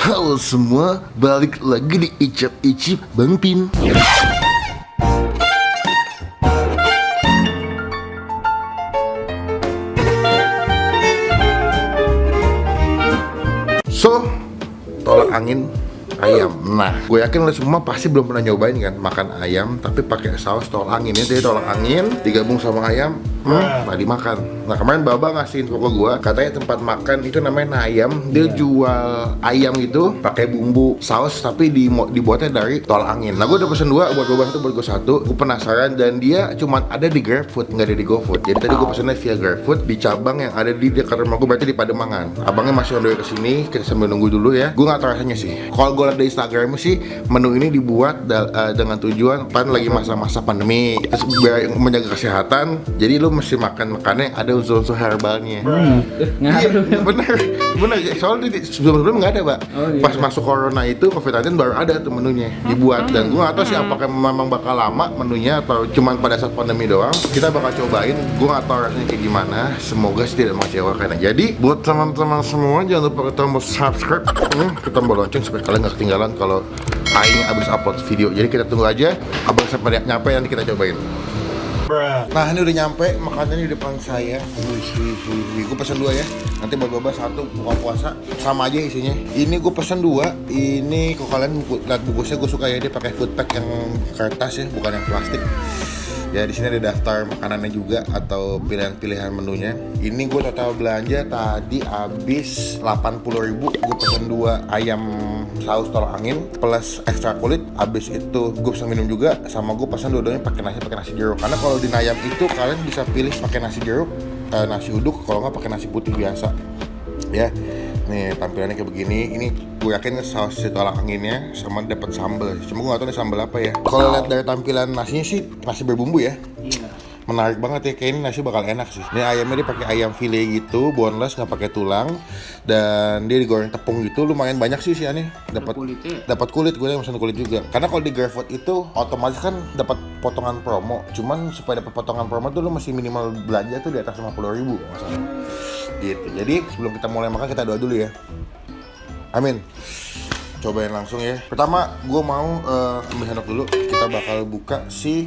Halo semua, balik lagi di Icip-Icip Bang Pin. So, tolak angin ayam. Nah, gue yakin lo semua pasti belum pernah nyobain kan makan ayam tapi pakai saus tolak angin. Jadi tolak angin digabung sama ayam, tadi makan. Nah, kemarin Baba ngasihin info ke gue, katanya tempat makan itu namanya Ayam. Dia jual ayam gitu pakai bumbu saus tapi dibuatnya dari tolak angin. Nah, gue udah pesen 2 buat Baba satu, buat gue satu. Gue penasaran dan dia cuma ada di GrabFood, nggak ada di GoFood. Jadi tadi gue pesennya via GrabFood di cabang yang ada di dekat rumah gue, berarti di Pademangan. Abangnya masih on the way kesini, kita sambil nunggu dulu ya. Gue nggak tahu rasanya sih. Kalau gue lihat di Instagram sih, menu ini dibuat dengan tujuan pan lagi masa-masa pandemi, terus biar menjaga kesehatan. Jadi lu mesti makan makanan yang ada unsur-unsur herbalnya. Iya, bener. Soalnya sebelum nggak ada, Pak. Oh, iya. Pas masuk corona itu, COVID-19 baru ada tuh menunya dibuat. Dan gue nggak tahu sih apakah memang bakal lama menunya atau cuman pada saat pandemi doang. Kita bakal cobain. Gue nggak tahu rasanya kayak gimana. Semoga sih tidak mengecewakan. Jadi buat teman-teman semua jangan lupa tombol subscribe, tombol lonceng supaya kalian nggak ketinggalan kalau Aing abis upload video. Jadi kita tunggu aja abang sampai nyampe, nanti kita cobain. Nah, ini udah nyampe, makanannya di depan saya. Gue pesen 2 ya. Nanti buat Baba satu, buka puasa sama aja isinya. Ini gue pesen 2. Ini kalau kalian lihat bungkusnya, gue suka ya, dia pakai food pack yang kertas ya, bukan yang plastik. Ya, di sini ada daftar makanannya juga atau pilihan-pilihan menunya. Ini gue total belanja tadi habis 80.000. Gue pesen 2 ayam saus tolak angin plus ekstra kulit. Habis itu gue pesen minum juga, sama gue pesen dua-duanya pakai nasi jeruk. Karena kalau di ayam itu kalian bisa pilih pakai nasi jeruk, nasi uduk, kalau nggak pakai nasi putih biasa. Ya. Nih tampilannya kayak begini. Ini gue yakin saus si tolak anginnya sama dapat sambal. Cuma gue gak tahu nih sambal apa ya. Kalau lihat dari tampilan nasinya sih nasi berbumbu ya. Iya. Menarik banget ya, kayak ini nasi bakal enak sih. Ini ayamnya dia pakai ayam file gitu, boneless, nggak pakai tulang, dan dia digoreng tepung gitu. Lumayan banyak sih aneh. Dapat kulit, gue yang pesan kulit juga. Karena kalau di GrabFood itu otomatis kan dapat potongan promo. Cuman supaya dapat potongan promo tuh lu masih minimal belanja tuh di atas 50.000 masalah. Gitu. Jadi sebelum kita mulai makan, kita doa dulu ya. Amin. Cobain langsung ya. Pertama gue mau ambil sendok dulu. Kita bakal buka si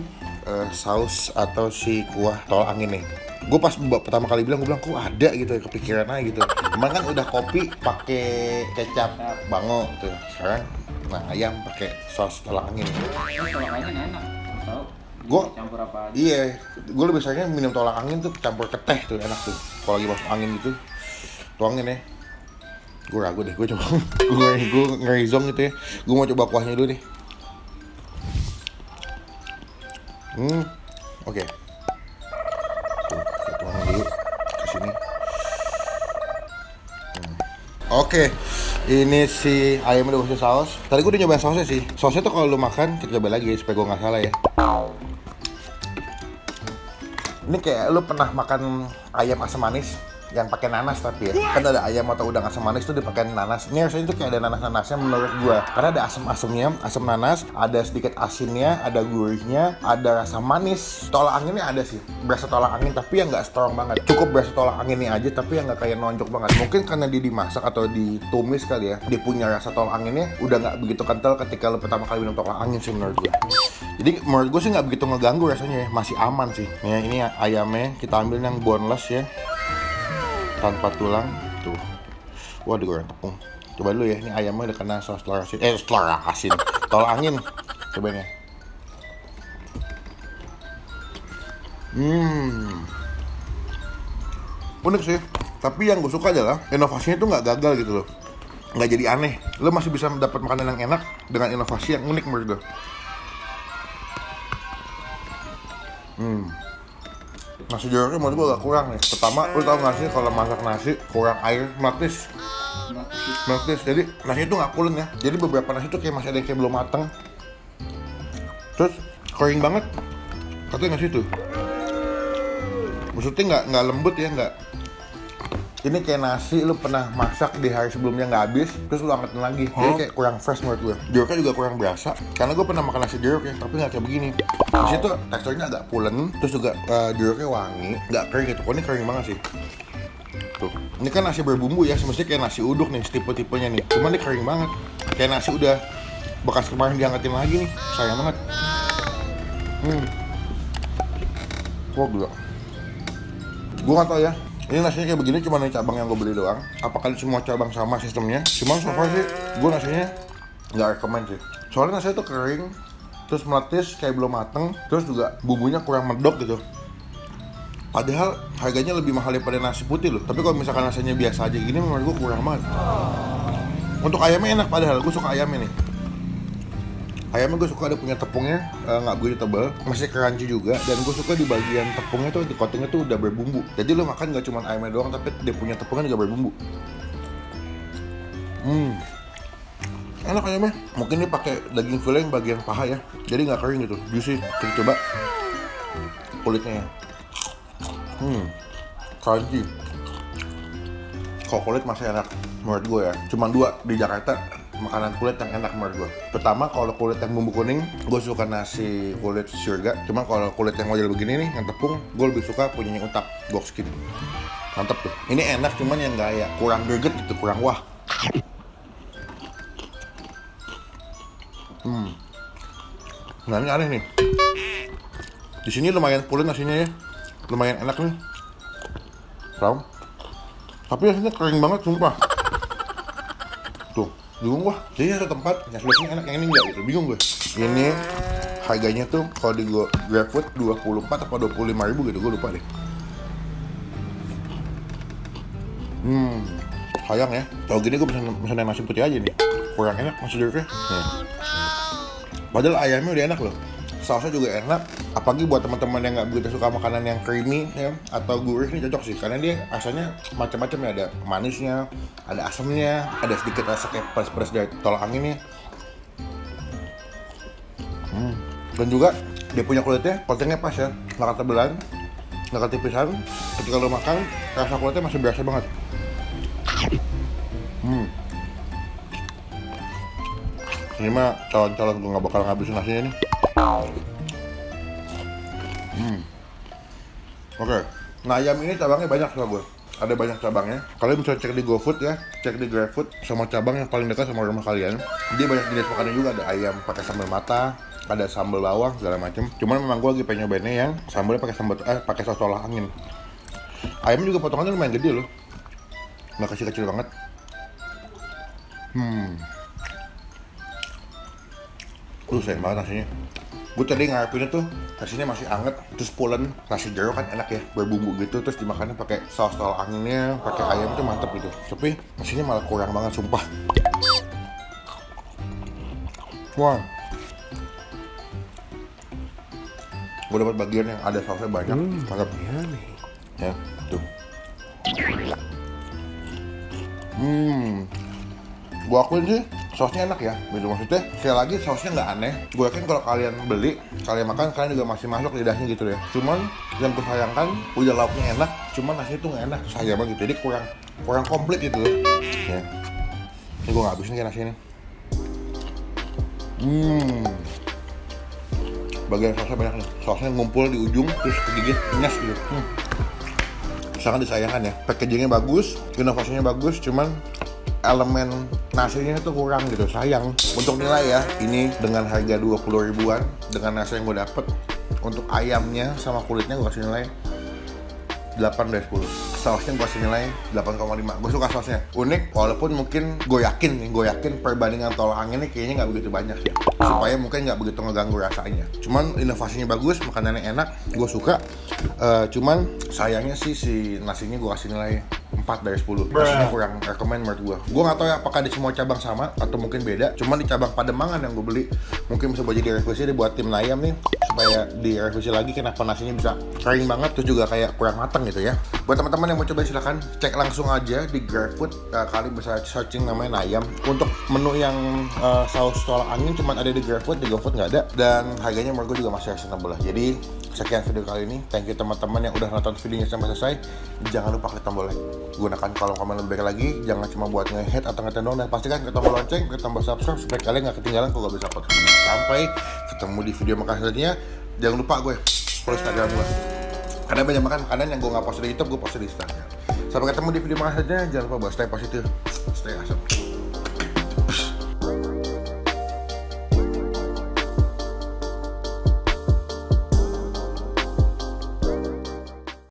saus atau si kuah tolak angin nih. Gue pas pertama kali bilang, gue bilang kok ada gitu ya, kepikiran aja gitu. Kemarin kan udah kopi pakai kecap bango tuh. Sekarang nah ayam pakai saus tolak angin. Tolak angin enak. Tahu? Gue Campur apa aja? iya, gue lebih sering minum tolak angin tuh campur ke teh tuh, enak tuh. Kalau lagi masuk angin gitu, tuangin ya. Gue ragu deh, gue coba. gue ngerizong gitu ya. Gue mau coba kuahnya dulu deh. Oke. Kita tuangin dulu ke sini. Oke. Ini si ayam udah kasih saus. Tadi gue udah nyobain sausnya sih. Sausnya tuh kalau lu makan, kita coba lagi supaya gue nggak salah ya. Ini kayak lu pernah makan ayam asam manis yang pakai nanas tapi ya. Kan ada ayam atau udang asam manis tuh dipakai nanas. Ini rasanya tuh kayak ada nanas-nanasnya menurut gua. Karena ada asam-asamnya, asam nanas, ada sedikit asinnya, ada gurihnya, ada rasa manis. Tolak anginnya ada sih. Berasa tolak angin tapi yang nggak strong banget. Cukup berasa tolak anginnya aja tapi yang nggak kayak nonjok banget. Mungkin karena dia dimasak atau ditumis kali ya. Dia punya rasa tolak anginnya udah nggak begitu kental ketika lu pertama kali minum tolak angin sih menurut gua. Jadi menurut gue sih nggak begitu ngeganggu rasanya ya, masih aman sih. Nih, ini ayamnya kita ambil yang boneless ya, tanpa tulang tuh. Wah, digoreng tepung. Coba dulu ya, ini ayamnya udah kena saus telur asin, tolak angin. Cobain ya. Unik sih. Tapi yang gue suka adalah inovasinya tuh nggak gagal gitu loh, nggak jadi aneh. Lo masih bisa dapat makanan yang enak dengan inovasi yang unik menurut gue. Nasi jeruknya menurut gue agak kurang nih. Pertama, lu tau gak sih kalau masak nasi kurang air, meletis. Jadi nasi itu nggak pulen ya. Jadi beberapa nasi tuh kayak masih ada yang kayak belum mateng. Terus kering banget. Katanya nggak sih tuh. Maksudnya nggak lembut ya, nggak. Ini kayak nasi lu pernah masak di hari sebelumnya nggak habis, terus lu angetin lagi. Jadi kayak kurang fresh menurut gue. Jeruknya juga kurang berasa. Karena gue pernah makan nasi jeruk ya, tapi nggak kayak begini. Di situ teksturnya agak pulen, terus juga jeruknya wangi, nggak kering gitu. Kok ini kering banget sih. Tuh. Ini kan nasi berbumbu ya, semestinya kayak nasi uduk nih, tipe-tipenya nih. Cuman ini kering banget. Kayak nasi udah bekas kemarin diangkatin lagi nih. Sayang banget. Kok gila. Gue gak tau ya, ini nasinya kayak begini cuma nih cabang yang gue beli doang. Apakah semua cabang sama sistemnya? Cuman so far sih, gue nasinya nggak rekomen sih. Soalnya nasinya tuh kering, terus meletis kayak belum mateng, terus juga bumbunya kurang medok gitu. Padahal harganya lebih mahal daripada nasi putih loh. Tapi kalau misalkan nasinya biasa aja gini, menurut gue kurang banget. Untuk ayamnya enak padahal, gue suka ayamnya nih. Ayamnya gue suka ada punya tepungnya, nggak begitu tebal, masih crunchy juga. Dan gue suka di bagian tepungnya tuh, di coatingnya tuh udah berbumbu. Jadi lo makan nggak cuma ayamnya doang, tapi dia punya tepungnya juga berbumbu. Enak ayamnya. Mungkin dia pakai daging fillet yang bagian paha ya, jadi nggak kering gitu, juicy. Kita coba kulitnya ya. Crunchy. Kalau kulit masih enak menurut gue ya. Cuman 2 di Jakarta makanan kulit yang enak menurut gue. Pertama, kalau kulit yang bumbu kuning, gue suka nasi kulit surga. Cuman kalau kulit yang model begini nih, yang tepung, gue lebih suka punyanya Utak, box skin. Mantep tuh. Ini enak, cuman yang gak ya kurang greget gitu, kurang wah. Nah ini aneh nih. Di sini lumayan pulen nasinya ya. Lumayan enak nih. Tahu? Tapi rasanya kering banget sumpah. Tuh, bingung gua. Jadi ada tempat yang sebelah enak, yang ini enggak gitu. Bingung gue. Ini harganya tuh kalau di GrabFood 24 atau 25 ribu gitu, gue lupa deh. Sayang ya. Kalau gini gue pesan nasi putih aja nih. Kurang enak nasi jeruknya. Padahal ayamnya udah enak loh. Sausnya juga enak, apalagi buat teman-teman yang nggak begitu suka makanan yang creamy ya, atau gurih ini cocok sih, karena dia rasanya macam-macam ya, ada manisnya, ada asamnya, ada sedikit rasa kayak pedas-pedas dari tolak anginnya. Dan juga dia punya kulitnya pas ya, nggak ketebelan, nggak ketipisan. Ketika lo makan, rasa kulitnya masih berasa banget. Ini mah calon-calon gue nggak bakal ngabisin nasinya nih. Oke. Nah ayam ini cabangnya banyak sama gue. Ada banyak cabangnya. Kalian bisa cek di GoFood ya, cek di GrabFood sama cabang yang paling dekat sama rumah kalian. Dia banyak jenis makanan juga, ada ayam pakai sambal mata, ada sambal bawang segala macam. Cuman memang gue lagi pengen nyobainnya yang sambalnya pakai saus tolak angin. Ayam juga potongannya lumayan gede loh, nggak kecil-kecil banget. Sayang banget nasinya. Gue tadi ngarepinnya tuh nasinya masih anget, terus pulen. Nasi jeruk kan enak ya, berbumbu gitu, terus dimakannya pakai saus tolak anginnya, pakai ayam tuh mantep gitu. Tapi nasinya malah kurang banget sumpah. Wah. Gue dapat bagian yang ada sausnya banyak, mantap. Ya, tuh. Gue akuin sih sausnya enak ya, gitu maksudnya. Sekali lagi sausnya nggak aneh. Gue yakin kalau kalian beli, kalian makan, kalian juga masih masuk lidahnya gitu ya. Cuman yang gue sayangkan, udah lauknya enak, cuman nasinya tuh nggak enak, sayang banget gitu. Jadi kurang komplit gitu loh. Ya. Ini gue nggak habisin kayak nasi ini. Bagian sausnya banyak nih. Sausnya ngumpul di ujung, terus kegigit, nyes gitu. Sangat disayangkan ya. Packagingnya bagus, inovasinya bagus, cuman elemen nasinya itu kurang gitu, sayang. Untuk nilai ya, ini dengan harga 20 ribuan, dengan nasi yang gue dapet, untuk ayamnya sama kulitnya gue kasih nilai 8 dari 10. Sausnya gue kasih nilai 8,5. Gue suka sausnya, unik, walaupun mungkin gue yakin perbandingan tolak anginnya kayaknya nggak begitu banyak ya, supaya mungkin nggak begitu ngeganggu rasanya. Cuman inovasinya bagus, makanannya enak, gue suka. Cuman sayangnya sih si nasinya gue kasih nilai 4 dari 10. Nasinya kurang rekomen menurut gue. Gue nggak tahu ya apakah di semua cabang sama atau mungkin beda. Cuman di cabang Pademangan yang gue beli, mungkin bisa buat jadi revisi buat tim Nayam nih, supaya direvisi lagi kenapa nasinya bisa kering banget, terus juga kayak kurang matang gitu ya. Buat teman-teman yang mau coba silahkan cek langsung aja di GrabFood. Kalian bisa searching namanya Nayam. Untuk menu yang saus tolak angin cuma ada di GrabFood, di GoFood nggak ada. Dan harganya menurut gue juga masih reasonable lah. Jadi sekian video kali ini. Thank you teman-teman yang udah nonton videonya sampai selesai. Jangan lupa klik tombol like, gunakan kolom komen lebih baik lagi. Jangan cuma buat nge-hate atau nge-tend doang, dan pastikan klik tombol lonceng, klik tombol subscribe supaya kalian nggak ketinggalan kalau bisa upload. Sampai ketemu di video makan selanjutnya. Jangan lupa gue follow Instagram gue, karena banyak makan makanan yang gue nggak post di YouTube, gue post di Instagram. Sampai ketemu di video selanjutnya. Jangan lupa buat stay positif, stay awesome.